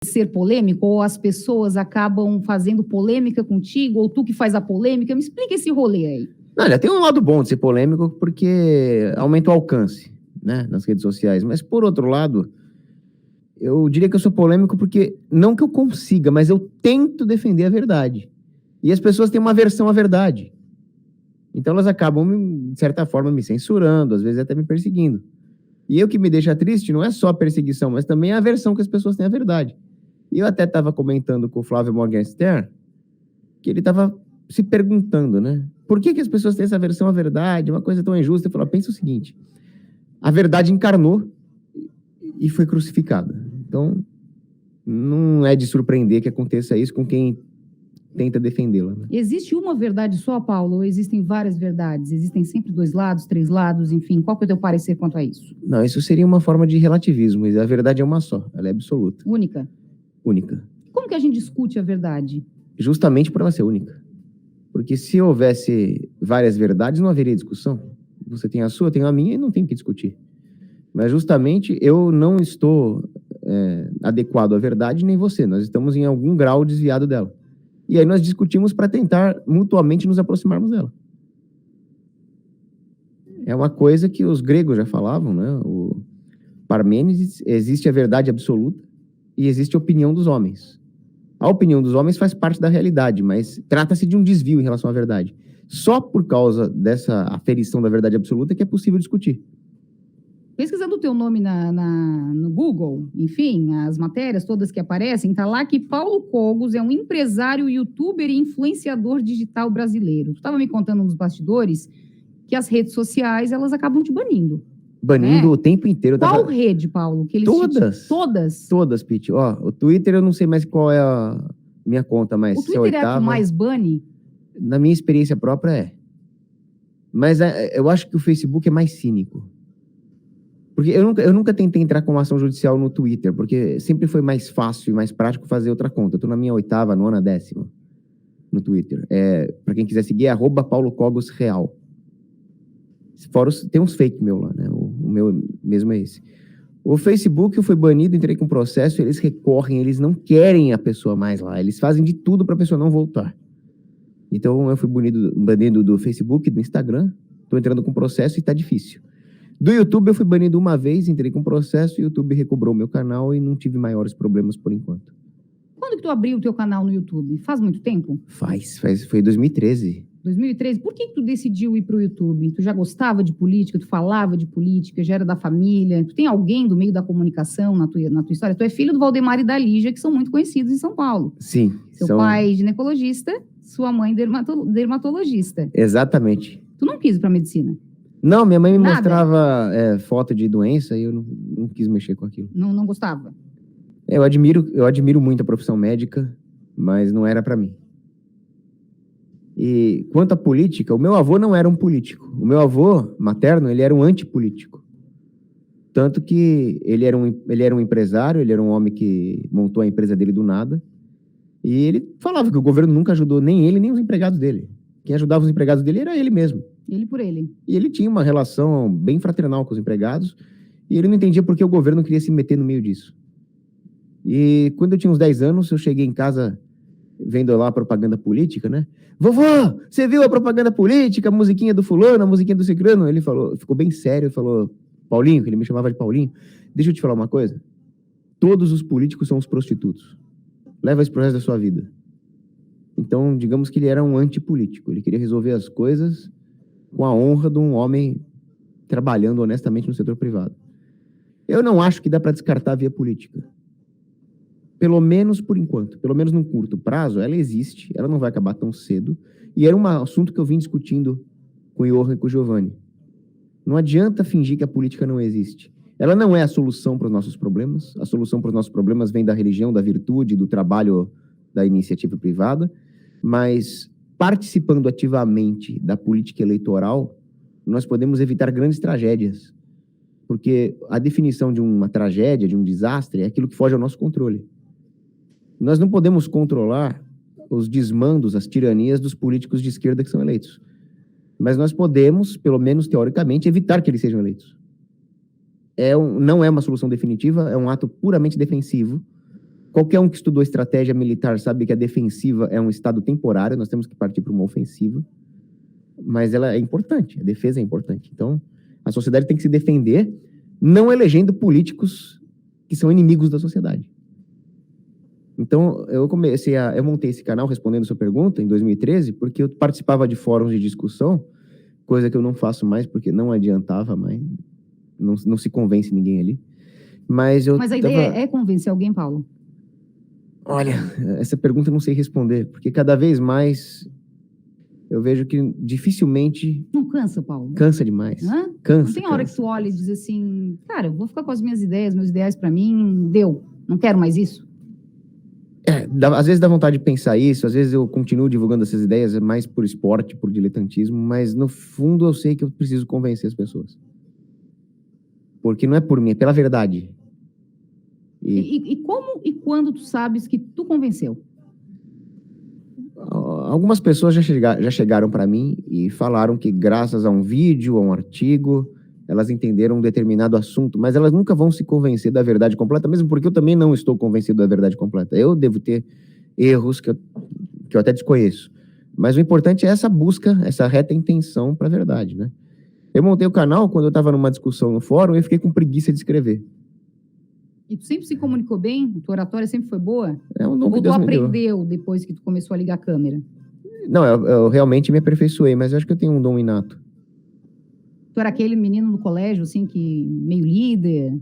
ser polêmico, ou as pessoas acabam fazendo polêmica contigo, ou tu que faz a polêmica? Me explica esse rolê aí. Olha, tem um lado bom de ser polêmico, porque aumenta o alcance, né, nas redes sociais. Mas, por outro lado, eu diria que eu sou polêmico porque, não que eu consiga, mas eu tento defender a verdade. E as pessoas têm uma aversão à verdade. Então elas acabam, de certa forma, me censurando, às vezes até me perseguindo. E o que me deixa triste não é só a perseguição, mas também a aversão que as pessoas têm à verdade. E eu até estava comentando com o Flávio Morgenstern, que ele estava se perguntando, né? Por que as pessoas têm essa aversão à verdade? Uma coisa tão injusta. Eu falei, pensa o seguinte, a verdade encarnou e foi crucificada. Então, não é de surpreender que aconteça isso com quem tenta defendê-la. Né? Existe uma verdade só, Paulo, ou existem várias verdades? Existem sempre 2 lados, 3 lados, enfim. Qual que é o teu parecer quanto a isso? Não, isso seria uma forma de relativismo. A verdade é uma só, ela é absoluta. Única? Única. Como que a gente discute a verdade? Justamente por ela ser única. Porque se houvesse várias verdades, não haveria discussão. Você tem a sua, eu tenho a minha e não tem o que discutir. Mas justamente eu não estou adequado à verdade, nem você. Nós estamos em algum grau desviado dela. E aí nós discutimos para tentar mutuamente nos aproximarmos dela. É uma coisa que os gregos já falavam, né? O Parmênides, existe a verdade absoluta e existe a opinião dos homens. A opinião dos homens faz parte da realidade, mas trata-se de um desvio em relação à verdade. Só por causa dessa aferição da verdade absoluta que é possível discutir. Pesquisando o teu nome no Google, enfim, as matérias todas que aparecem, tá lá que Paulo Cogos é um empresário, youtuber e influenciador digital brasileiro. Tu estava me contando nos bastidores que as redes sociais, elas acabam te banindo. Banindo o tempo inteiro. Qual rede, Paulo? Que eles Todas. Todas? Todas, Pete. Ó, o Twitter eu não sei mais qual é a minha conta, mas o Twitter é a que mais bane? Na minha experiência própria é. Mas eu acho que o Facebook é mais cínico. Porque eu nunca tentei entrar com uma ação judicial no Twitter, porque sempre foi mais fácil e mais prático fazer outra conta. Eu tô na minha 8ª, 9ª, 10ª no Twitter. Pra quem quiser seguir, é @paulocogosreal. Fora tem uns fake meu lá, né? O meu mesmo é esse. O Facebook eu fui banido, entrei com processo, eles recorrem, eles não querem a pessoa mais lá. Eles fazem de tudo pra pessoa não voltar. Então eu fui banido do Facebook, do Instagram, tô entrando com processo e tá difícil. Do YouTube eu fui banido uma vez, entrei com processo, o YouTube recobrou meu canal e não tive maiores problemas por enquanto. Quando que tu abriu o teu canal no YouTube? Faz muito tempo? Foi 2013. 2013? Por que tu decidiu ir pro YouTube? Tu já gostava de política, tu falava de política, já era da família? Tu tem alguém do meio da comunicação na tua história? Tu é filho do Valdemar e da Lígia, que são muito conhecidos em São Paulo. Sim. Seu pai ginecologista, sua mãe dermatologista. Exatamente. Tu não quis ir pra medicina? Não, minha mãe me mostrava foto de doença e eu não quis mexer com aquilo. Não gostava? Eu admiro muito a profissão médica, mas não era para mim. E quanto à política, o meu avô não era um político. O meu avô materno, ele era um antipolítico. Tanto que ele era um empresário, ele era um homem que montou a empresa dele do nada. E ele falava que o governo nunca ajudou nem ele, nem os empregados dele. Quem ajudava os empregados dele era ele mesmo. Ele por ele. E ele tinha uma relação bem fraternal com os empregados, e ele não entendia por que o governo queria se meter no meio disso. E quando eu tinha uns 10 anos, eu cheguei em casa vendo lá a propaganda política, né? Vovô, você viu a propaganda política, a musiquinha do fulano, a musiquinha do ciclano? Ele falou, ficou bem sério, falou, Paulinho, que ele me chamava de Paulinho, deixa eu te falar uma coisa. Todos os políticos são os prostitutos. Leva isso pro resto da sua vida. Então, digamos que ele era um antipolítico. Ele queria resolver as coisas com a honra de um homem trabalhando honestamente no setor privado. Eu não acho que dá para descartar a via política. Pelo menos por enquanto. Pelo menos num curto prazo, ela existe, ela não vai acabar tão cedo. E era um assunto que eu vim discutindo com o Johan e com o Giovanni. Não adianta fingir que a política não existe. Ela não é a solução para os nossos problemas. A solução para os nossos problemas vem da religião, da virtude, do trabalho da iniciativa privada. Mas participando ativamente da política eleitoral, nós podemos evitar grandes tragédias. Porque a definição de uma tragédia, de um desastre, é aquilo que foge ao nosso controle. Nós não podemos controlar os desmandos, as tiranias dos políticos de esquerda que são eleitos. Mas nós podemos, pelo menos teoricamente, evitar que eles sejam eleitos. Não é uma solução definitiva, é um ato puramente defensivo, Qualquer um que estudou estratégia militar sabe que a defensiva é um estado temporário, nós temos que partir para uma ofensiva, mas ela é importante, a defesa é importante. Então, a sociedade tem que se defender, não elegendo políticos que são inimigos da sociedade. Então, eu montei esse canal respondendo sua pergunta em 2013, porque eu participava de fóruns de discussão, coisa que eu não faço mais, porque não adiantava mais, não se convence ninguém ali. Mas a ideia é convencer alguém, Paulo? Olha, essa pergunta eu não sei responder, porque cada vez mais eu vejo que dificilmente... Não cansa, Paulo? Cansa demais. Hã? Cansa. Não tem hora que tu olha e diz assim, cara, eu vou ficar com as minhas ideias, meus ideais pra mim, deu, não quero mais isso? Às vezes dá vontade de pensar isso, às vezes eu continuo divulgando essas ideias mais por esporte, por diletantismo, mas no fundo eu sei que eu preciso convencer as pessoas. Porque não é por mim, é pela verdade. E como e quando tu sabes que tu convenceu? Algumas pessoas já chegaram para mim e falaram que graças a um vídeo, a um artigo, elas entenderam um determinado assunto, mas elas nunca vão se convencer da verdade completa, mesmo porque eu também não estou convencido da verdade completa. Eu devo ter erros que eu até desconheço. Mas o importante é essa busca, essa reta intenção para a verdade, né? Eu montei o canal quando eu estava numa discussão no fórum e fiquei com preguiça de escrever. E tu sempre se comunicou bem? Tua oratória sempre foi boa? É um dom Ou que tu Deus me deu. aprendeu depois que tu começou a ligar a câmera? Não, eu realmente me aperfeiçoei, mas eu acho que eu tenho um dom inato. Tu era aquele menino no colégio, assim, que meio líder,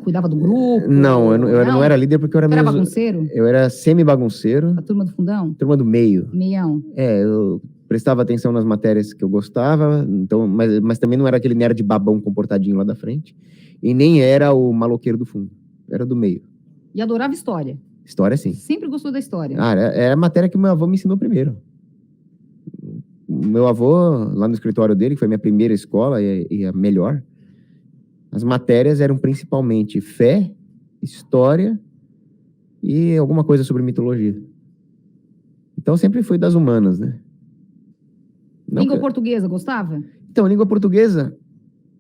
cuidava do grupo? Não, eu não era líder porque eu era Tu era bagunceiro? Eu era semi-bagunceiro. A turma do fundão? Turma do meio. Meião. Eu prestava atenção nas matérias que eu gostava, então, mas também não era aquele nerd babão comportadinho lá da frente. E nem era o maloqueiro do fundo. Era do meio. E adorava história? História, sim. Sempre gostou da história? Era a matéria que meu avô me ensinou primeiro. Meu avô, lá no escritório dele, que foi a minha primeira escola e a melhor, as matérias eram principalmente fé, história e alguma coisa sobre mitologia. Então, sempre fui das humanas, né? Língua portuguesa, gostava? Então, língua portuguesa...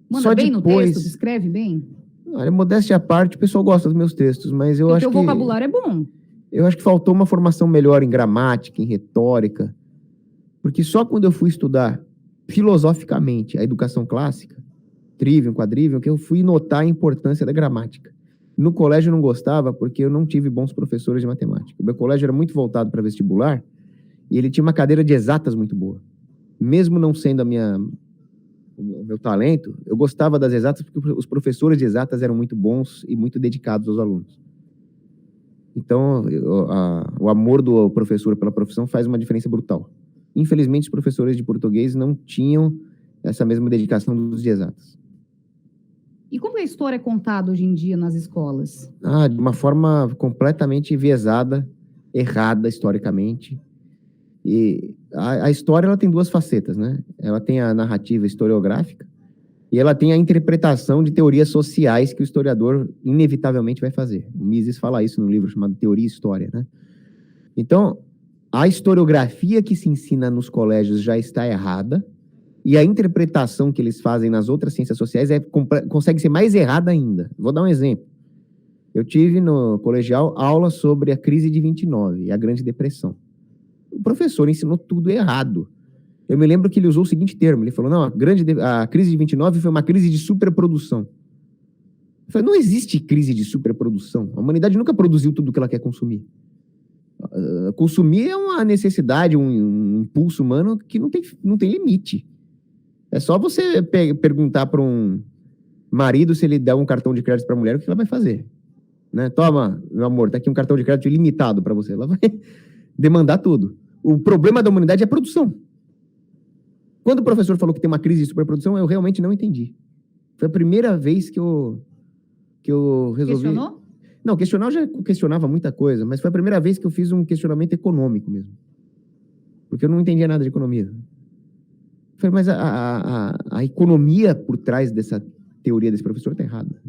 Manda bem no texto? Escreve bem? Olha, modéstia à parte, o pessoal gosta dos meus textos, mas eu acho que... O teu vocabulário é bom. Eu acho que faltou uma formação melhor em gramática, em retórica, porque só quando eu fui estudar filosoficamente a educação clássica, trivium, quadrivium, que eu fui notar a importância da gramática. No colégio eu não gostava porque eu não tive bons professores de matemática. O meu colégio era muito voltado para vestibular e ele tinha uma cadeira de exatas muito boa. Mesmo não sendo o meu talento, eu gostava das exatas porque os professores de exatas eram muito bons e muito dedicados aos alunos. Então, o amor do professor pela profissão faz uma diferença brutal. Infelizmente, os professores de português não tinham essa mesma dedicação dos de exatas. E como a história é contada hoje em dia nas escolas? De uma forma completamente enviesada, errada historicamente. E a história ela tem duas facetas, né? Ela tem a narrativa historiográfica e ela tem a interpretação de teorias sociais que o historiador inevitavelmente vai fazer. O Mises fala isso no livro chamado Teoria e História, né? Então, a historiografia que se ensina nos colégios já está errada e a interpretação que eles fazem nas outras ciências sociais consegue ser mais errada ainda. Vou dar um exemplo. Eu tive no colegial aula sobre a crise de 29 e a Grande Depressão. O professor ensinou tudo errado. Eu me lembro que ele usou o seguinte termo, ele falou, não, a crise de 29 foi uma crise de superprodução. Eu falei, não existe crise de superprodução. A humanidade nunca produziu tudo o que ela quer consumir. Consumir é uma necessidade, um impulso humano que não tem limite. É só você perguntar para um marido se ele der um cartão de crédito para a mulher, o que ela vai fazer? Né? Toma, meu amor, tá aqui um cartão de crédito ilimitado para você. Ela vai demandar tudo. O problema da humanidade é a produção. Quando o professor falou que tem uma crise de superprodução, eu realmente não entendi. Foi a primeira vez que eu resolvi... Questionou? Não, questionar eu já questionava muita coisa, mas foi a primeira vez que eu fiz um questionamento econômico mesmo. Porque eu não entendia nada de economia. Foi, mas a economia por trás dessa teoria desse professor está errada.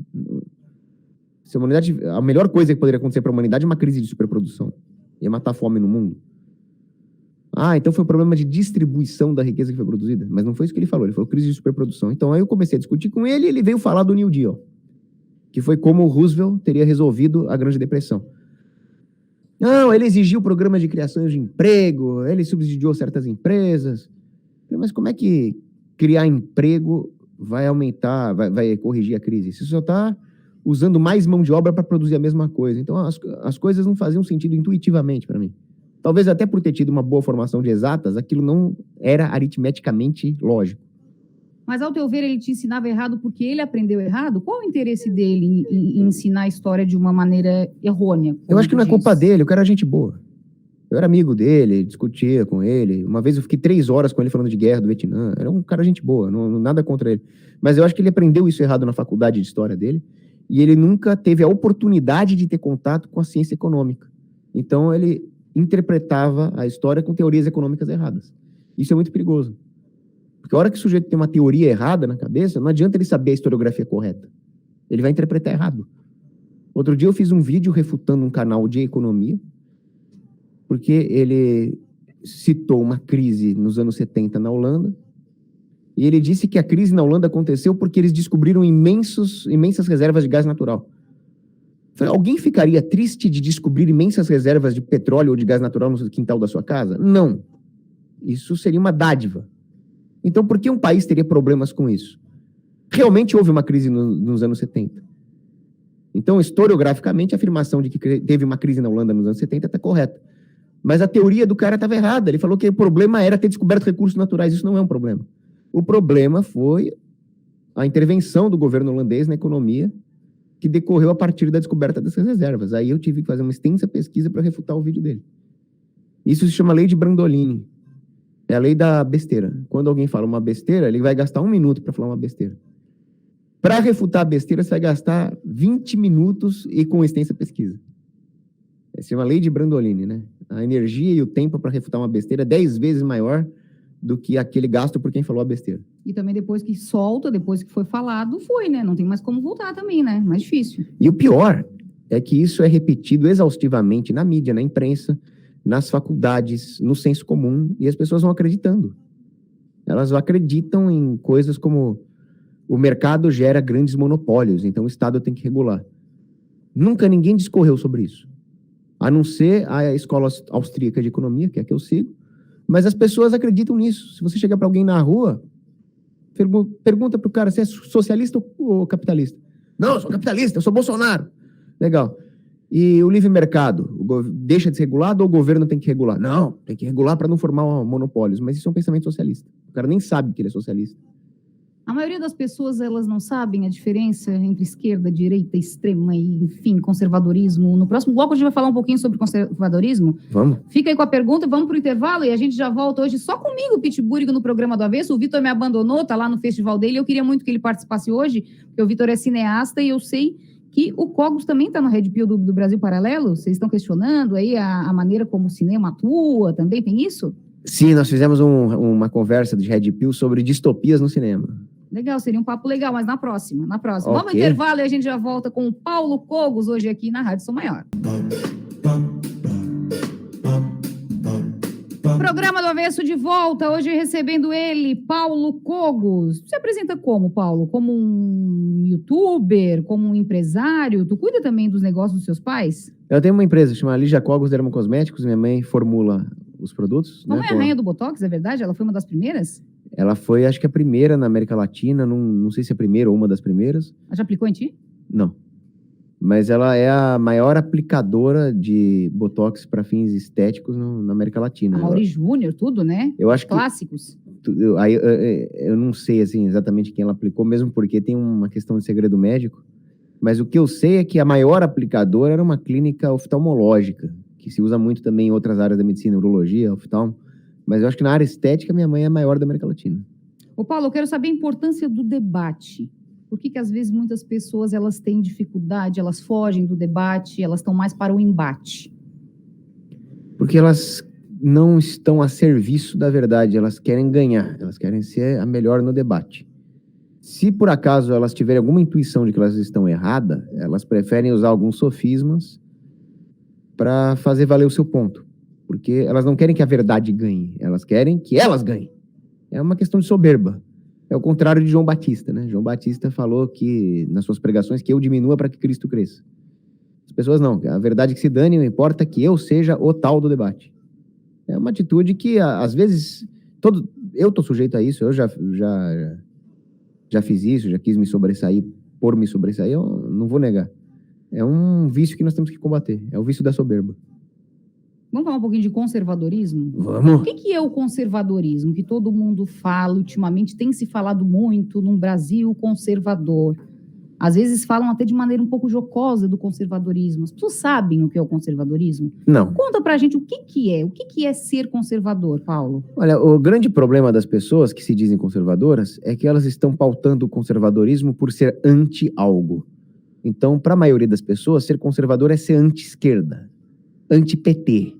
Se a humanidade, a melhor coisa que poderia acontecer para a humanidade é uma crise de superprodução. Ia matar a fome no mundo. Então foi um problema de distribuição da riqueza que foi produzida. Mas não foi isso que ele falou. Ele falou crise de superprodução. Então aí eu comecei a discutir com ele e ele veio falar do New Deal. que foi como o Roosevelt teria resolvido a Grande Depressão. Não, ele exigiu programas de criação de emprego, ele subsidiou certas empresas. Mas como é que criar emprego vai aumentar, vai corrigir a crise? Você só está usando mais mão de obra para produzir a mesma coisa. Então, as coisas não faziam sentido intuitivamente para mim. Talvez até por ter tido uma boa formação de exatas, aquilo não era aritmeticamente lógico. Mas, ao teu ver, ele te ensinava errado porque ele aprendeu errado? Qual o interesse dele em ensinar a história de uma maneira errônea? Eu acho que não é culpa dele, o cara era gente boa. Eu era amigo dele, discutia com ele. Uma vez eu fiquei 3 horas com ele falando de guerra do Vietnã. Era um cara gente boa, nada contra ele. Mas eu acho que ele aprendeu isso errado na faculdade de história dele. E ele nunca teve a oportunidade de ter contato com a ciência econômica. Então ele interpretava a história com teorias econômicas erradas. Isso é muito perigoso. Porque a hora que o sujeito tem uma teoria errada na cabeça, não adianta ele saber a historiografia correta. Ele vai interpretar errado. Outro dia eu fiz um vídeo refutando um canal de economia, porque ele citou uma crise nos anos 70 na Holanda, e ele disse que a crise na Holanda aconteceu porque eles descobriram imensas reservas de gás natural. Falei, alguém ficaria triste de descobrir imensas reservas de petróleo ou de gás natural no quintal da sua casa? Não. Isso seria uma dádiva. Então, por que um país teria problemas com isso? Realmente houve uma crise nos anos 70. Então, historiograficamente, a afirmação de que teve uma crise na Holanda nos anos 70 está correta. Mas a teoria do cara estava errada. Ele falou que o problema era ter descoberto recursos naturais. Isso não é um problema. O problema foi a intervenção do governo holandês na economia, que decorreu a partir da descoberta dessas reservas. Aí eu tive que fazer uma extensa pesquisa para refutar o vídeo dele. Isso se chama lei de Brandolini. É a lei da besteira. Quando alguém fala uma besteira, ele vai gastar 1 minuto para falar uma besteira. Para refutar a besteira, você vai gastar 20 minutos e com extensa pesquisa. Essa é uma lei de Brandolini, né? A energia e o tempo para refutar uma besteira é 10 vezes maior do que aquele gasto por quem falou a besteira. E também depois que solta, depois que foi falado, foi, né? Não tem mais como voltar também, né? Mais difícil. E o pior é que isso é repetido exaustivamente na mídia, na imprensa, nas faculdades, no senso comum, e as pessoas vão acreditando. Elas acreditam em coisas como o mercado gera grandes monopólios, então o Estado tem que regular. Nunca ninguém discorreu sobre isso, a não ser a escola austríaca de economia, que é a que eu sigo, mas as pessoas acreditam nisso. Se você chegar para alguém na rua, pergunta para o cara se é socialista ou capitalista. Não, eu sou capitalista, eu sou Bolsonaro. Legal. E o livre mercado, deixa de ser regulado ou o governo tem que regular? Não, tem que regular para não formar monopólios. Mas isso é um pensamento socialista. O cara nem sabe que ele é socialista. A maioria das pessoas, elas não sabem a diferença entre esquerda, direita, extrema e, enfim, conservadorismo. No próximo bloco a gente vai falar um pouquinho sobre conservadorismo. Vamos. Fica aí com a pergunta, vamos para o intervalo e a gente já volta hoje só comigo, Pittsburgh, no programa do Avesso. O Vitor me abandonou, tá lá no festival dele. Eu queria muito que ele participasse hoje, porque o Vitor é cineasta e eu sei que o Cogos também está no Red Pill do Brasil Paralelo. Vocês estão questionando aí a maneira como o cinema atua, também tem isso? Sim, nós fizemos uma conversa de Red Pill sobre distopias no cinema. Legal, seria um papo legal, mas na próxima. Okay. Vamos ao intervalo e a gente já volta com o Paulo Cogos hoje aqui na Rádio Som Maior. Programa do Avesso de volta, hoje recebendo ele, Paulo Cogos. Tu se apresenta como, Paulo? Como um youtuber, como um empresário? Tu cuida também dos negócios dos seus pais? Eu tenho uma empresa chamada Lígia Cogos Dermocosméticos, minha mãe formula os produtos. Não, né? É a rainha do Botox, é verdade? Ela foi uma das primeiras? Ela foi, acho que a primeira na América Latina, não sei se a primeira ou uma das primeiras. Ela já aplicou em ti? Não. Mas ela é a maior aplicadora de Botox para fins estéticos na América Latina. A Mauri Júnior, tudo, né? Eu acho clássicos. Eu não sei assim, exatamente quem ela aplicou, mesmo porque tem uma questão de segredo médico. Mas o que eu sei é que a maior aplicadora era uma clínica oftalmológica, que se usa muito também em outras áreas da medicina, urologia, oftalmo. Mas eu acho que na área estética, minha mãe é a maior da América Latina. Ô Paulo, eu quero saber a importância do debate. Por que às vezes muitas pessoas elas têm dificuldade, elas fogem do debate, elas estão mais para o embate? Porque elas não estão a serviço da verdade, elas querem ganhar, elas querem ser a melhor no debate. Se por acaso elas tiverem alguma intuição de que elas estão erradas, elas preferem usar alguns sofismas para fazer valer o seu ponto. Porque elas não querem que a verdade ganhe, elas querem que elas ganhem. É uma questão de soberba. É o contrário de João Batista, né? João Batista falou que, nas suas pregações, que eu diminua para que Cristo cresça. As pessoas não. A verdade é que se dane, não importa que eu seja o tal do debate. É uma atitude que, às vezes, eu estou sujeito a isso, eu já fiz isso, já quis me sobressair, por me sobressair, eu não vou negar. É um vício que nós temos que combater, é o vício da soberba. Vamos falar um pouquinho de conservadorismo? Vamos. O que é o conservadorismo? Que todo mundo fala, ultimamente tem se falado muito num Brasil conservador. Às vezes falam até de maneira um pouco jocosa do conservadorismo. As pessoas sabem o que é o conservadorismo? Não. Conta pra gente o que é. O que é ser conservador, Paulo? Olha, o grande problema das pessoas que se dizem conservadoras é que elas estão pautando o conservadorismo por ser anti-algo. Então, para a maioria das pessoas, ser conservador é ser anti-esquerda, anti-PT.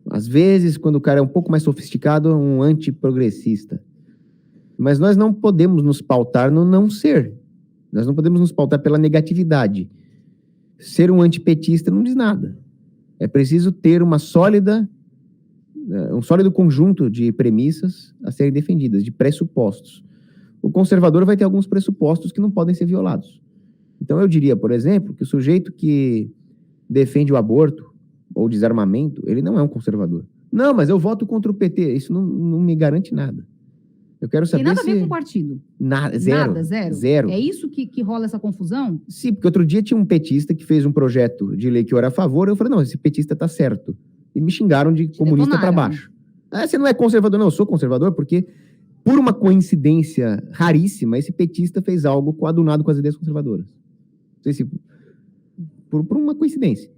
Às vezes, quando o cara é um pouco mais sofisticado, é um anti-progressista. Mas nós não podemos nos pautar no não ser. Nós não podemos nos pautar pela negatividade. Ser um antipetista não diz nada. É preciso ter um sólido conjunto de premissas a serem defendidas, de pressupostos. O conservador vai ter alguns pressupostos que não podem ser violados. Então eu diria, por exemplo, que o sujeito que defende o aborto ou desarmamento, ele não é um conservador. Não, mas eu voto contra o PT. Isso não me garante nada. Eu quero saber Tem nada a ver com o partido. Nada, zero. Nada, zero. Zero. É isso que rola essa confusão? Sim, porque outro dia tinha um petista que fez um projeto de lei que eu era a favor, eu falei, não, esse petista tá certo. E me xingaram de comunista para baixo. Ah, você não é conservador? Não, eu sou conservador porque, por uma coincidência raríssima, esse petista fez algo coadunado com as ideias conservadoras. Não sei se... Por uma coincidência.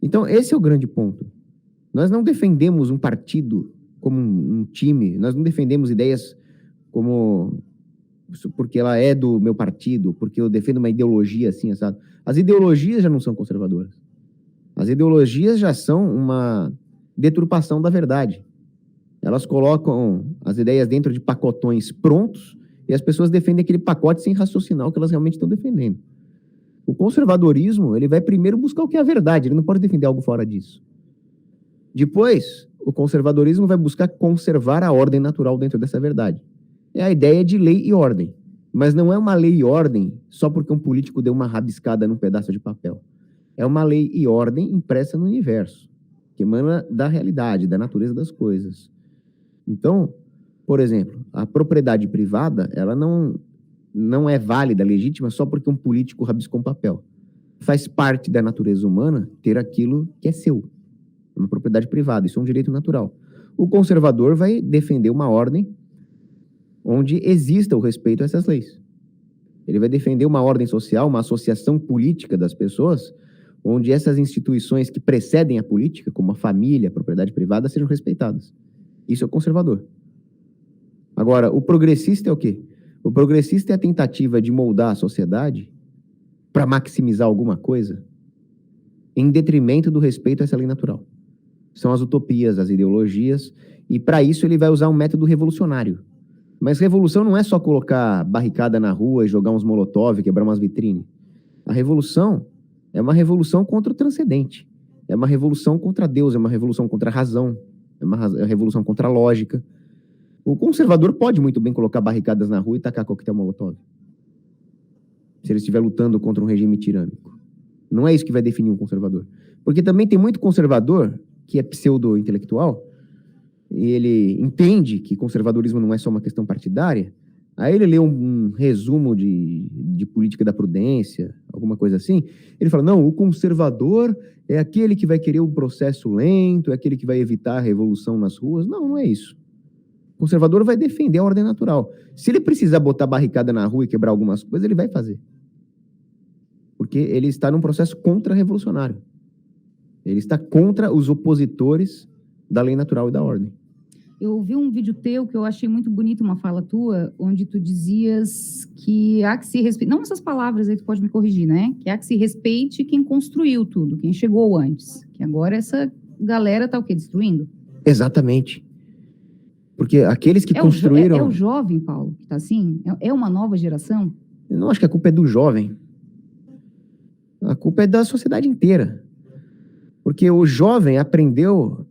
Então, esse é o grande ponto. Nós não defendemos um partido como um time, nós não defendemos ideias como porque ela é do meu partido, porque eu defendo uma ideologia assim, sabe? As ideologias já não são conservadoras. As ideologias já são uma deturpação da verdade. Elas colocam as ideias dentro de pacotões prontos e as pessoas defendem aquele pacote sem raciocinar o que elas realmente estão defendendo. O conservadorismo, ele vai primeiro buscar o que é a verdade, ele não pode defender algo fora disso. Depois, o conservadorismo vai buscar conservar a ordem natural dentro dessa verdade. É a ideia de lei e ordem. Mas não é uma lei e ordem só porque um político deu uma rabiscada num pedaço de papel. É uma lei e ordem impressa no universo, que emana da realidade, da natureza das coisas. Então, por exemplo, a propriedade privada, ela não é válida, legítima, só porque um político rabiscou um papel. Faz parte da natureza humana ter aquilo que é seu. Uma propriedade privada, isso é um direito natural. O conservador vai defender uma ordem onde exista o respeito a essas leis. Ele vai defender uma ordem social, uma associação política das pessoas, onde essas instituições que precedem a política, como a família, a propriedade privada, sejam respeitadas. Isso é o conservador. Agora, o progressista é o quê? O progressista é a tentativa de moldar a sociedade para maximizar alguma coisa em detrimento do respeito a essa lei natural. São as utopias, as ideologias, e para isso ele vai usar um método revolucionário. Mas revolução não é só colocar barricada na rua e jogar uns molotov, quebrar umas vitrines. A revolução é uma revolução contra o transcendente. É uma revolução contra Deus, é uma revolução contra a razão, é uma revolução contra a lógica. O conservador pode muito bem colocar barricadas na rua e tacar coquetel molotov. Se ele estiver lutando contra um regime tirânico. Não é isso que vai definir um conservador. Porque também tem muito conservador que é pseudo-intelectual, e ele entende que conservadorismo não é só uma questão partidária, aí ele lê um resumo de política da prudência, alguma coisa assim, ele fala, não, o conservador é aquele que vai querer um processo lento, é aquele que vai evitar a revolução nas ruas. Não, não é isso. O conservador vai defender a ordem natural. Se ele precisar botar barricada na rua e quebrar algumas coisas, ele vai fazer. Porque ele está num processo contra-revolucionário. Ele está contra os opositores da lei natural e da ordem. Eu vi um vídeo teu que eu achei muito bonito, uma fala tua, onde tu dizias que há que se respeitar, não essas palavras aí, tu pode me corrigir, né? Que há que se respeite quem construiu tudo, quem chegou antes. Que agora essa galera tá o quê? Destruindo? Exatamente. Porque aqueles que construíram... É o jovem, Paulo, que tá assim? É uma nova geração? Eu não acho que a culpa é do jovem. A culpa é da sociedade inteira. Porque o jovem aprendeu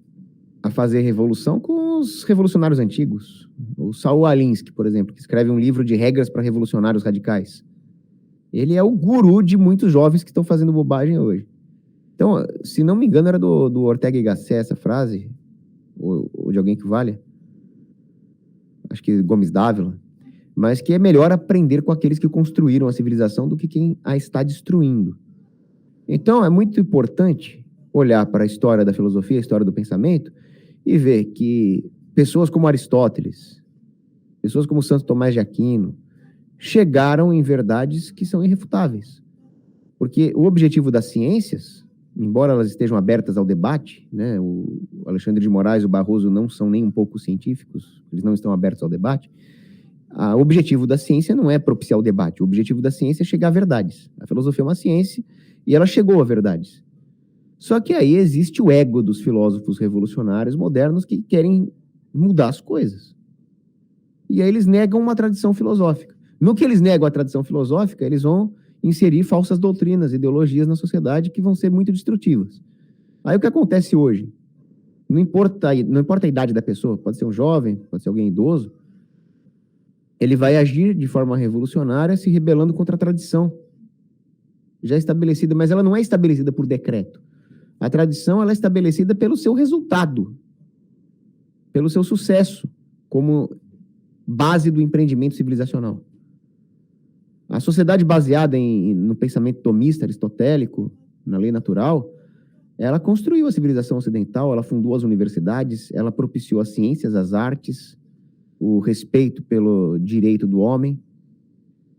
a fazer revolução com são os revolucionários antigos. O Saul Alinsky, por exemplo, que escreve um livro de regras para revolucionários radicais. Ele é o guru de muitos jovens que estão fazendo bobagem hoje. Então, se não me engano, era do Ortega y Gasset essa frase, ou de alguém que valha. Acho que Gomes Dávila. Mas que é melhor aprender com aqueles que construíram a civilização do que quem a está destruindo. Então, é muito importante olhar para a história da filosofia, a história do pensamento, e ver que pessoas como Aristóteles, pessoas como Santo Tomás de Aquino, chegaram em verdades que são irrefutáveis. Porque o objetivo das ciências, embora elas estejam abertas ao debate, né, o Alexandre de Moraes e o Barroso não são nem um pouco científicos, eles não estão abertos ao debate, o objetivo da ciência não é propiciar o debate, o objetivo da ciência é chegar a verdades. A filosofia é uma ciência e ela chegou a verdades. Só que aí existe o ego dos filósofos revolucionários modernos que querem mudar as coisas. E aí eles negam uma tradição filosófica. No que eles negam a tradição filosófica, eles vão inserir falsas doutrinas, ideologias na sociedade que vão ser muito destrutivas. Aí o que acontece hoje? Não importa a idade da pessoa, pode ser um jovem, pode ser alguém idoso, ele vai agir de forma revolucionária se rebelando contra a tradição já estabelecida, mas ela não é estabelecida por decreto. A tradição ela é estabelecida pelo seu resultado, pelo seu sucesso, como base do empreendimento civilizacional. A sociedade baseada no pensamento tomista, aristotélico, na lei natural, ela construiu a civilização ocidental, ela fundou as universidades, ela propiciou as ciências, as artes, o respeito pelo direito do homem,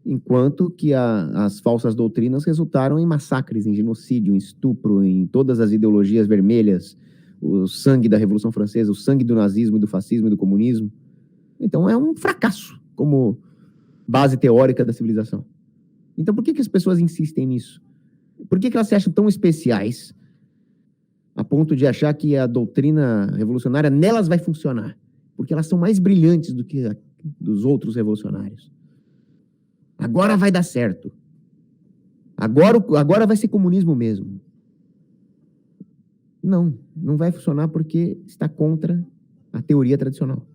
enquanto que as falsas doutrinas resultaram em massacres, em genocídio, em estupro, em todas as ideologias vermelhas, o sangue da Revolução Francesa, o sangue do nazismo, do fascismo e do comunismo. Então é um fracasso como base teórica da civilização. Então por que as pessoas insistem nisso? Por que elas se acham tão especiais a ponto de achar que a doutrina revolucionária nelas vai funcionar? Porque elas são mais brilhantes do que dos outros revolucionários. Agora vai dar certo. Agora vai ser comunismo mesmo. Não vai funcionar porque está contra a teoria tradicional.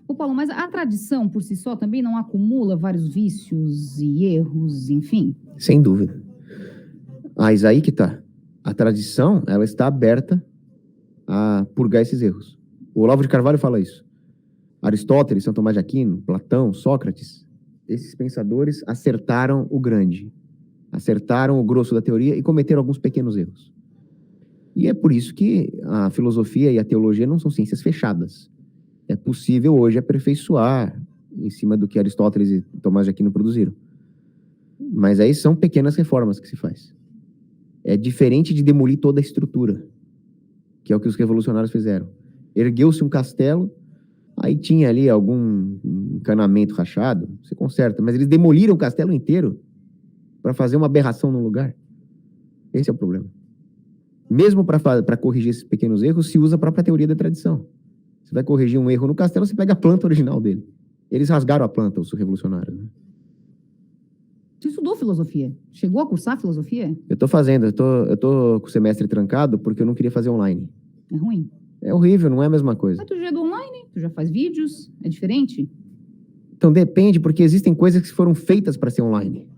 Ô Paulo, mas a tradição por si só também não acumula vários vícios e erros, enfim? Sem dúvida. Mas aí que tá. A tradição, ela está aberta a purgar esses erros. O Olavo de Carvalho fala isso. Aristóteles, São Tomás de Aquino, Platão, Sócrates, esses pensadores acertaram o grande, acertaram o grosso da teoria e cometeram alguns pequenos erros. E é por isso que a filosofia e a teologia não são ciências fechadas. É possível hoje aperfeiçoar em cima do que Aristóteles e Tomás de Aquino produziram. Mas aí são pequenas reformas que se faz. É diferente de demolir toda a estrutura, que é o que os revolucionários fizeram. Ergueu-se um castelo, aí tinha ali algum encanamento rachado, você conserta, mas eles demoliram o castelo inteiro para fazer uma aberração no lugar. Esse é o problema. Mesmo para corrigir esses pequenos erros, se usa a própria teoria da tradição. Você vai corrigir um erro no castelo, você pega a planta original dele. Eles rasgaram a planta, os revolucionários, né? Você estudou filosofia? Chegou a cursar filosofia? Eu tô fazendo, eu tô com o semestre trancado porque eu não queria fazer online. É ruim? É horrível, não é a mesma coisa. Mas tu já é do online? Tu já faz vídeos? É diferente? Então depende, porque existem coisas que foram feitas para ser online.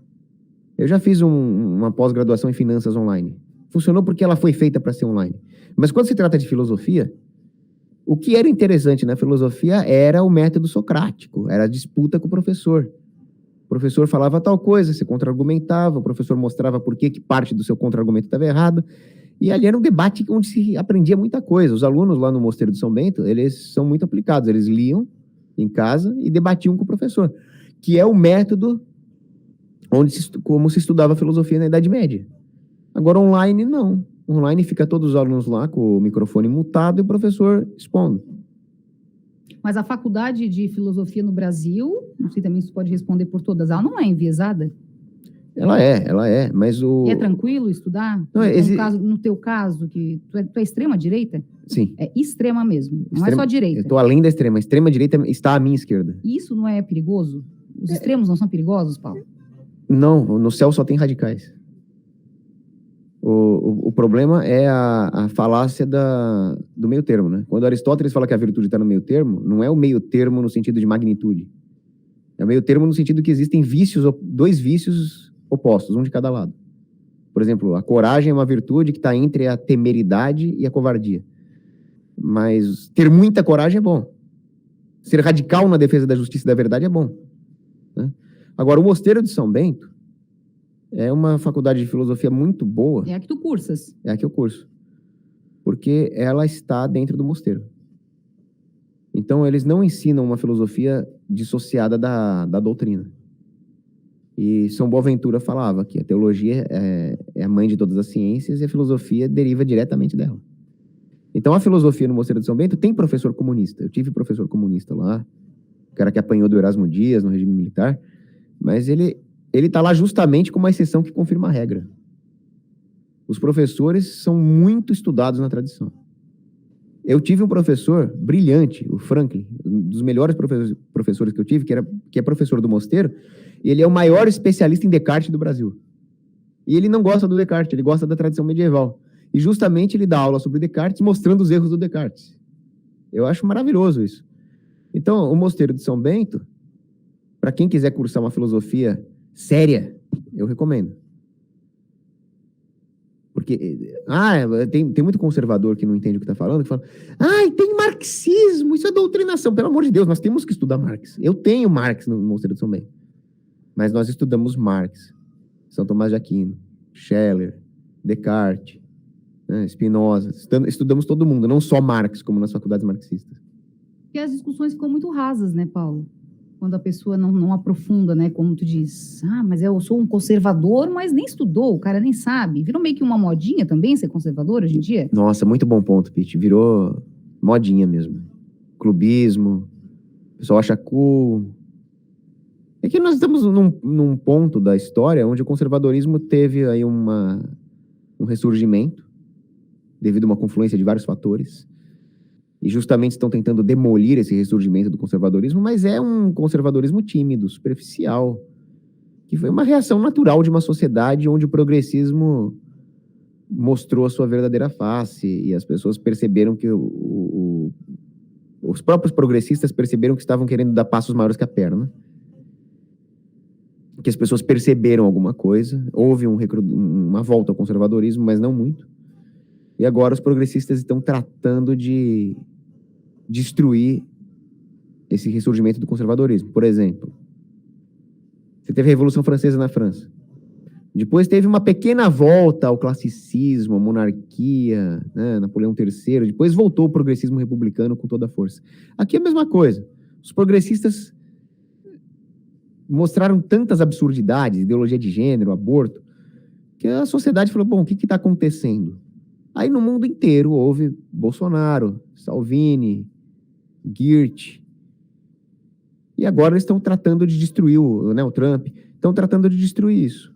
Eu já fiz uma pós-graduação em finanças online. Funcionou porque ela foi feita para ser online. Mas quando se trata de filosofia, o que era interessante na filosofia era o método socrático, era a disputa com o professor. O professor falava tal coisa, você contra-argumentava, o professor mostrava por que parte do seu contra-argumento estava errado. E ali era um debate onde se aprendia muita coisa. Os alunos lá no Mosteiro de São Bento, eles são muito aplicados. Eles liam em casa e debatiam com o professor, que é o método como se estudava filosofia na Idade Média. Agora, online, não. Online fica todos os alunos lá com o microfone mutado e o professor expondo. Mas a faculdade de filosofia no Brasil, não sei também se pode responder por todas, ela não é enviesada? Ela é, mas o... É tranquilo estudar? Não, no teu caso, que tu é extrema direita? Sim. É extrema mesmo, não é só direita. Eu estou além da extrema. A extrema direita está à minha esquerda. Isso não é perigoso? Os extremos não são perigosos, Paulo? Não, no céu só tem radicais. O problema é a falácia do meio termo, né? Quando Aristóteles fala que a virtude está no meio termo, não é o meio termo no sentido de magnitude. É o meio termo no sentido que existem dois vícios opostos, um de cada lado. Por exemplo, a coragem é uma virtude que está entre a temeridade e a covardia. Mas ter muita coragem é bom. Ser radical na defesa da justiça e da verdade é bom, né? Agora, o Mosteiro de São Bento é uma faculdade de filosofia muito boa. É a que tu cursas. É a que eu curso. Porque ela está dentro do mosteiro. Então, eles não ensinam uma filosofia dissociada da doutrina. E São Boaventura falava que a teologia é a mãe de todas as ciências e a filosofia deriva diretamente dela. Então, a filosofia no Mosteiro de São Bento tem professor comunista. Eu tive professor comunista lá, o cara que apanhou do Erasmo Dias no regime militar, mas ele está lá justamente como uma exceção que confirma a regra. Os professores são muito estudados na tradição. Eu tive um professor brilhante, o Franklin, um dos melhores professores que eu tive, que é professor do Mosteiro, e ele é o maior especialista em Descartes do Brasil. E ele não gosta do Descartes, ele gosta da tradição medieval. E justamente ele dá aula sobre Descartes, mostrando os erros do Descartes. Eu acho maravilhoso isso. Então, o Mosteiro de São Bento, para quem quiser cursar uma filosofia séria, eu recomendo. Porque, tem muito conservador que não entende o que está falando, que fala, tem marxismo, isso é doutrinação. Pelo amor de Deus, nós temos que estudar Marx. Eu tenho Marx no Mosteiro de São Bento. Mas nós estudamos Marx, São Tomás de Aquino, Scheler, Descartes, né, Spinoza. Estudamos todo mundo, não só Marx, como nas faculdades marxistas. Porque as discussões ficam muito rasas, né, Paulo? Quando a pessoa não aprofunda, né, como tu diz. Mas eu sou um conservador, mas nem estudou, o cara nem sabe. Virou meio que uma modinha também ser conservador hoje em dia? Nossa, muito bom ponto, Pete. Virou modinha mesmo. Clubismo, o pessoal acha cool. É que nós estamos num ponto da história onde o conservadorismo teve aí um ressurgimento devido a uma confluência de vários fatores. E justamente estão tentando demolir esse ressurgimento do conservadorismo, mas é um conservadorismo tímido, superficial, que foi uma reação natural de uma sociedade onde o progressismo mostrou a sua verdadeira face e as pessoas perceberam que os próprios progressistas perceberam que estavam querendo dar passos maiores que a perna, que as pessoas perceberam alguma coisa, houve uma volta ao conservadorismo, mas não muito. E agora os progressistas estão tratando de destruir esse ressurgimento do conservadorismo. Por exemplo, você teve a Revolução Francesa na França. Depois teve uma pequena volta ao classicismo, à monarquia, né, Napoleão III. Depois voltou o progressismo republicano com toda a força. Aqui é a mesma coisa. Os progressistas mostraram tantas absurdidades, ideologia de gênero, aborto, que a sociedade falou, bom, o que está acontecendo? Aí no mundo inteiro houve Bolsonaro, Salvini, Geert. E agora eles estão tratando de destruir o Trump. Estão tratando de destruir isso.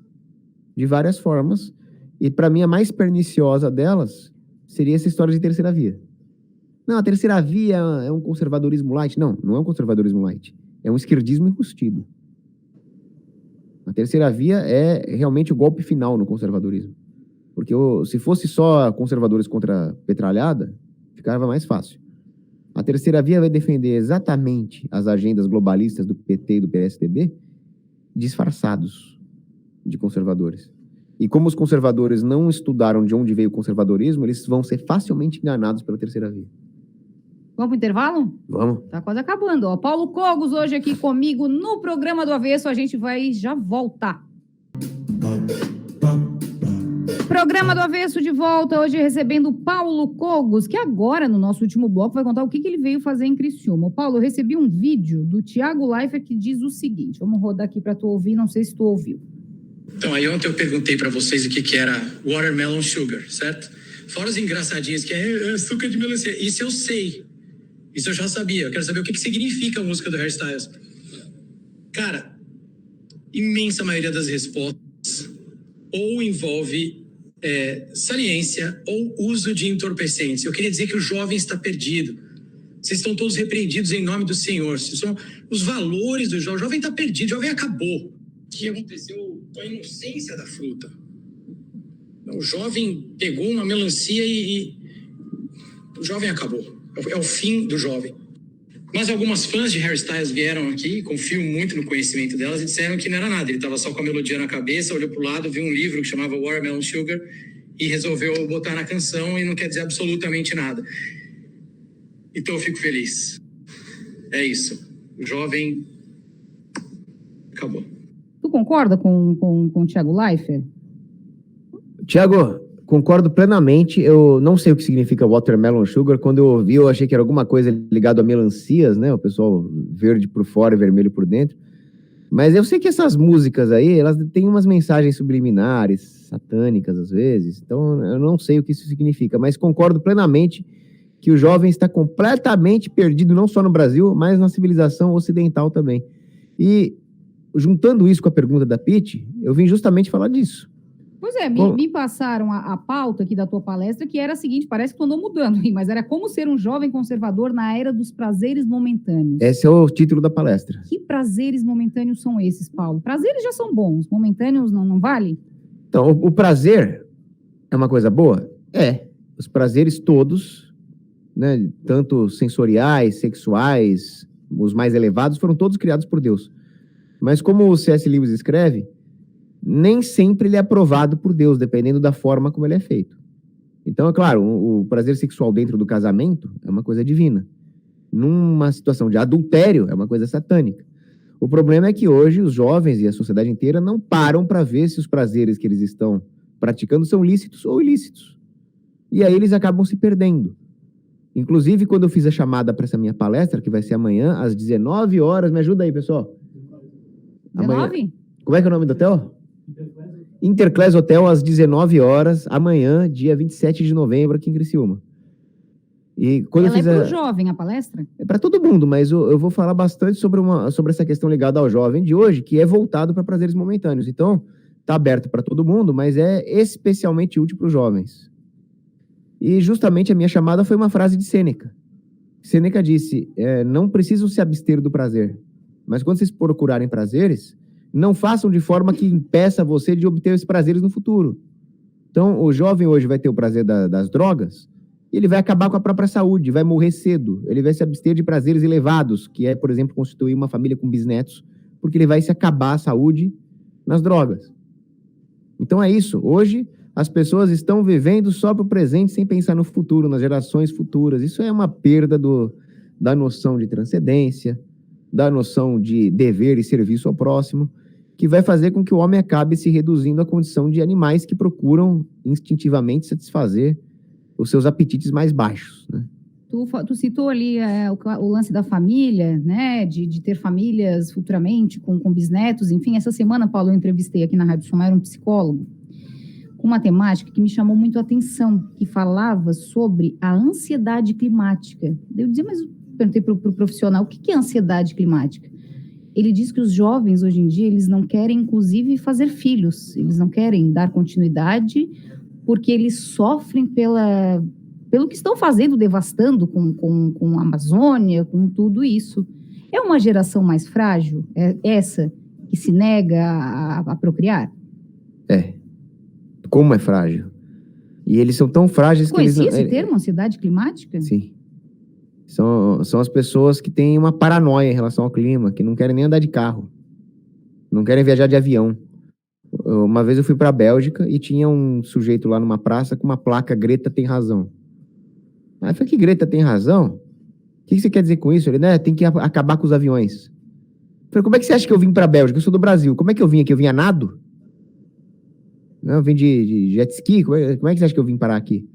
De várias formas. E para mim a mais perniciosa delas seria essa história de terceira via. Não, a terceira via é um conservadorismo light. Não, não é um conservadorismo light. É um esquerdismo enrustido. A terceira via é realmente o golpe final no conservadorismo. Porque se fosse só conservadores contra petralhada, ficava mais fácil. A terceira via vai defender exatamente as agendas globalistas do PT e do PSDB, disfarçados de conservadores. E como os conservadores não estudaram de onde veio o conservadorismo, eles vão ser facilmente enganados pela terceira via. Vamos pro intervalo? Vamos. Tá quase acabando. Ó, Paulo Cogos hoje aqui comigo no programa do Avesso. A gente vai já voltar. Programa do Avesso de volta, hoje recebendo Paulo Cogos, que agora, no nosso último bloco, vai contar o que ele veio fazer em Criciúma. Paulo, eu recebi um vídeo do Thiago Leifert que diz o seguinte, vamos rodar aqui para tu ouvir, não sei se tu ouviu. Então, aí ontem eu perguntei para vocês o que era watermelon sugar, certo? Fora os engraçadinhos que é açúcar de melancia. Isso eu sei. Isso eu já sabia. Eu quero saber o que significa a música do Hairstyles. Cara, imensa maioria das respostas ou envolve saliência ou uso de entorpecentes. Eu queria dizer que o jovem está perdido. Vocês estão todos repreendidos em nome do Senhor. São os valores do jovem. O jovem está perdido, o jovem acabou. O que aconteceu com a inocência da fruta? O jovem pegou uma melancia e o jovem acabou. É o fim do jovem. Mas algumas fãs de Harry Styles vieram aqui, confio muito no conhecimento delas, e disseram que não era nada. Ele estava só com a melodia na cabeça, olhou para o lado, viu um livro que chamava Watermelon Sugar e resolveu botar na canção e não quer dizer absolutamente nada. Então eu fico feliz. É isso. O jovem acabou. Tu concorda com o Thiago Leifert? Tiago, concordo plenamente. Eu não sei o que significa Watermelon Sugar. Quando eu ouvi, eu achei que era alguma coisa ligada a melancias, né? O pessoal verde por fora e vermelho por dentro. Mas eu sei que essas músicas aí, elas têm umas mensagens subliminares, satânicas às vezes. Então, eu não sei o que isso significa. Mas concordo plenamente que o jovem está completamente perdido, não só no Brasil, mas na civilização ocidental também. E, juntando isso com a pergunta da Pitty, eu vim justamente falar disso. Pois é, me passaram a pauta aqui da tua palestra, que era a seguinte, parece que tu andou mudando, mas era como ser um jovem conservador na era dos prazeres momentâneos. Esse é o título da palestra. Que prazeres momentâneos são esses, Paulo? Prazeres já são bons, momentâneos não vale? Então, o prazer é uma coisa boa? É. Os prazeres todos, né, tanto sensoriais, sexuais, os mais elevados, foram todos criados por Deus. Mas como o C.S. Lewis escreve, nem sempre ele é aprovado por Deus, dependendo da forma como ele é feito. Então, é claro, o prazer sexual dentro do casamento é uma coisa divina. Numa situação de adultério, é uma coisa satânica. O problema é que hoje os jovens e a sociedade inteira não param para ver se os prazeres que eles estão praticando são lícitos ou ilícitos. E aí eles acabam se perdendo. Inclusive, quando eu fiz a chamada para essa minha palestra, que vai ser amanhã, às 19 horas, me ajuda aí, pessoal. 19? Como é que é o nome do hotel? Interclass Hotel, às 19 horas, amanhã, dia 27 de novembro, aqui em Criciúma. E quando Ela eu fiz é para o jovem, a palestra? É para todo mundo, mas eu vou falar bastante sobre essa questão ligada ao jovem de hoje, que é voltado para prazeres momentâneos. Então, está aberto para todo mundo, mas é especialmente útil para os jovens. E justamente a minha chamada foi uma frase de Sêneca. Sêneca disse, não precisam se abster do prazer, mas quando vocês procurarem prazeres, não façam de forma que impeça você de obter esses prazeres no futuro. Então, o jovem hoje vai ter o prazer das drogas, e ele vai acabar com a própria saúde, vai morrer cedo, ele vai se abster de prazeres elevados, que é, por exemplo, constituir uma família com bisnetos, porque ele vai se acabar a saúde nas drogas. Então é isso, hoje as pessoas estão vivendo só para o presente sem pensar no futuro, nas gerações futuras. Isso é uma perda da noção de transcendência, da noção de dever e serviço ao próximo, que vai fazer com que o homem acabe se reduzindo à condição de animais que procuram instintivamente satisfazer os seus apetites mais baixos, né? Tu citou ali o lance da família, né, de ter famílias futuramente com bisnetos, enfim. Essa semana, Paulo, eu entrevistei aqui na Rádio Somar um psicólogo com uma temática que me chamou muito a atenção, que falava sobre a ansiedade climática. Eu dizia, mas eu perguntei para o profissional, o que é ansiedade climática? Ele diz que os jovens, hoje em dia, eles não querem, inclusive, fazer filhos. Eles não querem dar continuidade porque eles sofrem pelo que estão fazendo, devastando com a Amazônia, com tudo isso. É uma geração mais frágil, essa, que se nega a procriar? Como é frágil. E eles são tão frágeis que eles... Conhecia esse termo, ansiedade climática? Sim. São as pessoas que têm uma paranoia em relação ao clima, que não querem nem andar de carro, não querem viajar de avião. Uma vez eu fui para a Bélgica e tinha um sujeito lá numa praça com uma placa Greta tem razão. Aí eu falei, que Greta tem razão? O que você quer dizer com isso? Ele, né, tem que acabar com os aviões. Eu falei, como é que você acha que eu vim para a Bélgica? Eu sou do Brasil. Como é que eu vim aqui? Eu vim a nado? Não, eu vim de jet ski? Como é que você acha que eu vim parar aqui?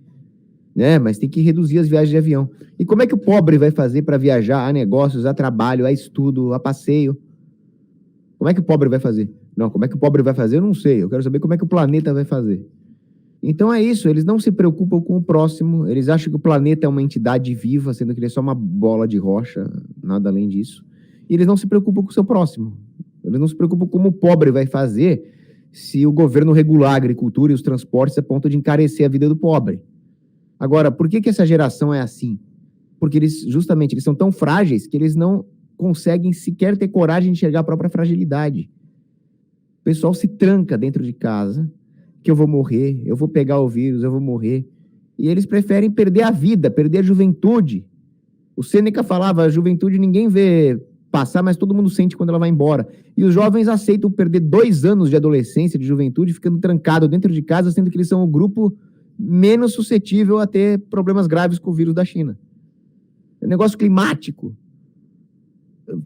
Mas tem que reduzir as viagens de avião. E como é que o pobre vai fazer para viajar a negócios, a trabalho, a estudo, a passeio? Como é que o pobre vai fazer? Não, como é que o pobre vai fazer? Eu não sei. Eu quero saber como é que o planeta vai fazer. Então é isso, eles não se preocupam com o próximo, eles acham que o planeta é uma entidade viva, sendo que ele é só uma bola de rocha, nada além disso. E eles não se preocupam com o seu próximo. Eles não se preocupam como o pobre vai fazer se o governo regular a agricultura e os transportes a ponto de encarecer a vida do pobre. Agora, por que essa geração é assim? Porque eles são tão frágeis que eles não conseguem sequer ter coragem de enxergar a própria fragilidade. O pessoal se tranca dentro de casa, que eu vou morrer, eu vou pegar o vírus, eu vou morrer. E eles preferem perder a vida, perder a juventude. O Sêneca falava, a juventude ninguém vê passar, mas todo mundo sente quando ela vai embora. E os jovens aceitam perder 2 anos de adolescência, de juventude, ficando trancado dentro de casa, sendo que eles são o grupo menos suscetível a ter problemas graves com o vírus da China. É um negócio climático.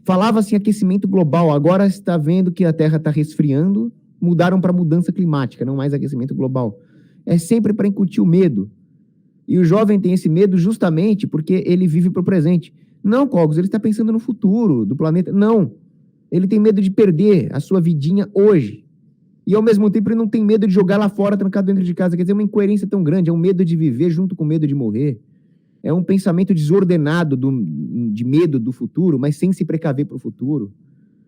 Falava-se em aquecimento global, agora está vendo que a Terra está resfriando, mudaram para mudança climática, não mais aquecimento global. É sempre para incutir o medo. E o jovem tem esse medo justamente porque ele vive para o presente. Não, Cogos, ele está pensando no futuro do planeta. Não. Ele tem medo de perder a sua vidinha hoje. E, ao mesmo tempo, ele não tem medo de jogar lá fora, trancado dentro de casa. Quer dizer, é uma incoerência tão grande. É um medo de viver junto com o medo de morrer. É um pensamento desordenado de medo do futuro, mas sem se precaver para o futuro.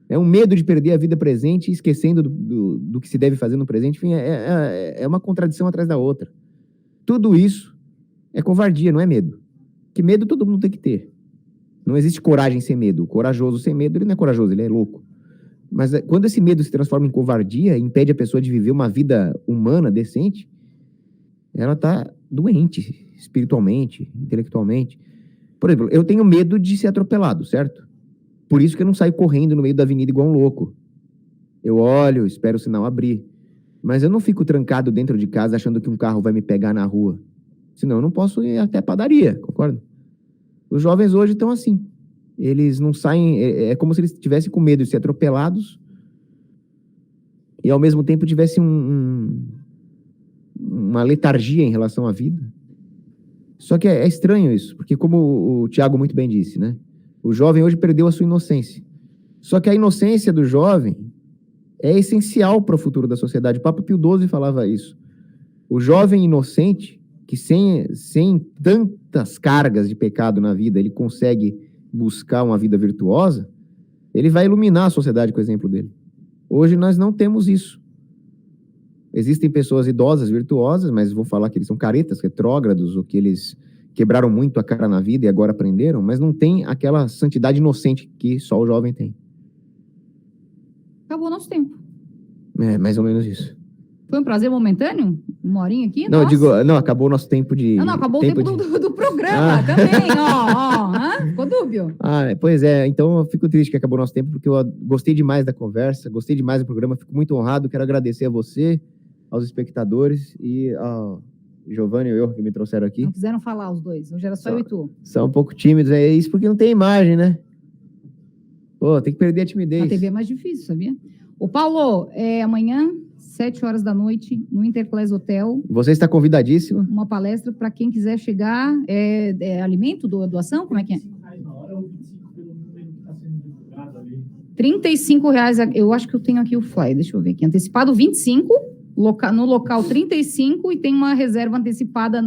É um medo de perder a vida presente, esquecendo do que se deve fazer no presente. Enfim, é uma contradição atrás da outra. Tudo isso é covardia, não é medo. Que medo todo mundo tem que ter. Não existe coragem sem medo. O corajoso sem medo, ele não é corajoso, ele é louco. Mas quando esse medo se transforma em covardia, impede a pessoa de viver uma vida humana, decente, ela está doente, espiritualmente, intelectualmente. Por exemplo, eu tenho medo de ser atropelado, certo? Por isso que eu não saio correndo no meio da avenida igual um louco. Eu olho, espero o sinal abrir. Mas eu não fico trancado dentro de casa achando que um carro vai me pegar na rua. Senão eu não posso ir até a padaria, concorda? Os jovens hoje estão assim. Eles não saem... É como se eles estivessem com medo de ser atropelados e, ao mesmo tempo, tivessem uma letargia em relação à vida. Só que é estranho isso, porque como o Tiago muito bem disse, né? O jovem hoje perdeu a sua inocência. Só que a inocência do jovem é essencial para o futuro da sociedade. O Papa Pio XII falava isso. O jovem inocente, que sem tantas cargas de pecado na vida, ele consegue buscar uma vida virtuosa, ele vai iluminar a sociedade com o exemplo dele. Hoje nós não temos isso. Existem pessoas idosas, virtuosas, mas vão falar que eles são caretas, retrógrados, ou que eles quebraram muito a cara na vida e agora aprenderam, mas não tem aquela santidade inocente que só o jovem tem. Acabou o nosso tempo. É, mais ou menos isso. Foi um prazer momentâneo? Uma horinha aqui? Não, eu digo, não, acabou o nosso tempo de... Não, acabou o tempo do programa também, ó. Ficou dúbio. Pois é, então eu fico triste que acabou o nosso tempo, porque eu gostei demais da conversa, gostei demais do programa, fico muito honrado, quero agradecer a você, aos espectadores e ao Giovanni e eu que me trouxeram aqui. Não quiseram falar os dois, hoje era só eu e tu. São um pouco tímidos, é isso porque não tem imagem, né? Pô, tem que perder a timidez. A TV é mais difícil, sabia? Ô, Paulo, amanhã, 7 horas da noite, no Interclass Hotel. Você está convidadíssimo. Uma palestra para quem quiser chegar. Alimento, doação? Como é que é? R$35, eu acho que eu tenho aqui o flyer, deixa eu ver aqui. Antecipado 25, no local 35, e tem uma reserva antecipada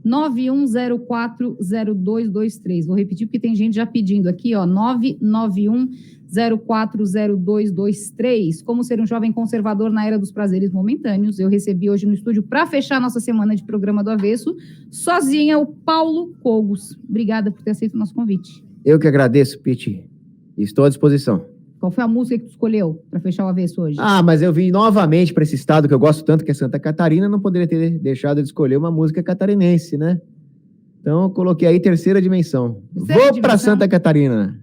991040223. Vou repetir porque tem gente já pedindo aqui, ó, 991040223. Como ser um jovem conservador na era dos prazeres momentâneos. Eu recebi hoje no estúdio, para fechar nossa semana de programa do Avesso, sozinha, o Paulo Cogos. Obrigada por ter aceito o nosso convite. Eu que agradeço, Piti. Estou à disposição. Qual foi a música que tu escolheu para fechar o Avesso hoje? Mas eu vim novamente para esse estado que eu gosto tanto, que é Santa Catarina, não poderia ter deixado de escolher uma música catarinense, né? Então eu coloquei aí Terceira Dimensão. Vou para Santa Catarina.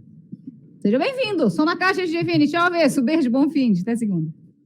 Seja bem-vindo. Som na caixa de GFN. Tchau, Avesso. Beijo, bom fim de. Até segunda.